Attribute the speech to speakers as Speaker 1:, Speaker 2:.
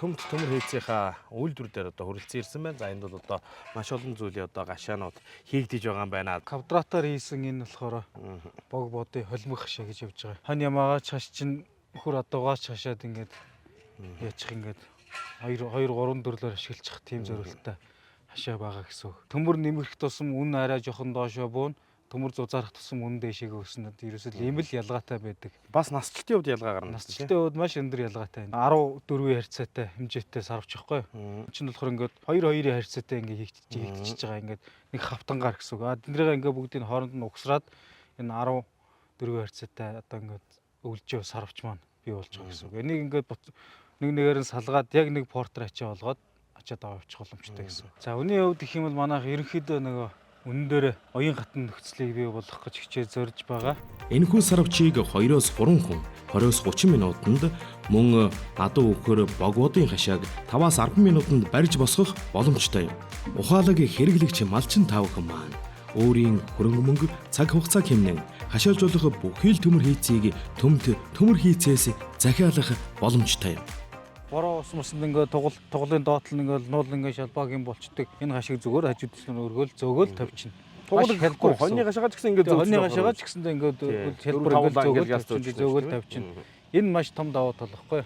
Speaker 1: төмөр хийцийнхаа үйлдвэр дээр одоо хүрэлцэн ирсэн байна. За энд бол одоо маш олон зүйлийн одоо гашаанууд хийгдэж байгаа юм байна.
Speaker 2: Квадратаар хийсэн энэ болохоор бог бодын холимог хашаа гэж явж байгаа. Хан ямаагач хаш чинь нөхөр одоогооч хашаад ингээд яачих ингээд 2 3 төрлөөр ашиглах тийм зорилттой хашаа байгаа гэсэн үг. Төмөр нэмэх тусам үн арай жоохон доошоо буун, төмөр зузаарах тусам үн дээшээгээ өснө. Ерөөсөө ийм л ялгаатай байдаг.
Speaker 1: Бас насжилтын хувьд ялгаа гарна.
Speaker 2: Насжилтын хувьд маш өндөр ялгаатай. 14-ийн харьцаатай хэмжээтэй сарвч байхгүй. Чинь болохоор ингээд 2-2-ийн харьцаатай ингээд хийгдчихэж байгаа. Ингээд нэг хавтангаар гэсэн үг. Тэднийгээ ингээд бүгдийг хооронд нь угсраад энэ 14-ийн харьцаатай одоо ингээд өвлжөө сарвч маань бий болж байгаа гэсэн үг. Энийг ингээд нэгээр нь салгаад яг нэг портер ачаа болгоод ачаад аваачих боломжтой гэсэн. За үний хувьд гэх юм бол манайх ерөнхийдөө нөгөө үнэн дээр оюун гатны нөхцөлийг бий болгох гэж хичээл зорж байгаа.
Speaker 3: Энэхүү сарвчийг 2-3 хүн 20-30 минутанд мөн адуу өгөхөр богводын хашааг 5-10 минутанд барьж босгох боломжтой юм. Ухаалаг хэрэглэгч малчин таавхан маань өөрийн хөрөнгө мөнгө цаг хугацаа хэмнэн хашаалжуулах бүхий л төмөр хийцийг төмөр хийцээс захиалах боломжтой юм.
Speaker 2: Бороо ус мусанд ингээд тугалын доотлол ингээд нуул ингээд шалбаагийн болчдөг. Энэ хашиг зүгээр хажууд нь өргөөл зөөгөл тавьчихна.
Speaker 1: Тугалаг хэлэхгүй хоньны гашаагаа ч гэсэн ингээд
Speaker 2: хоньны гашаагаа ч гэсэндээ ингээд хэлбэр ингээд зөөгөл тавьчихна. Энэ маш том давуу тал байхгүй.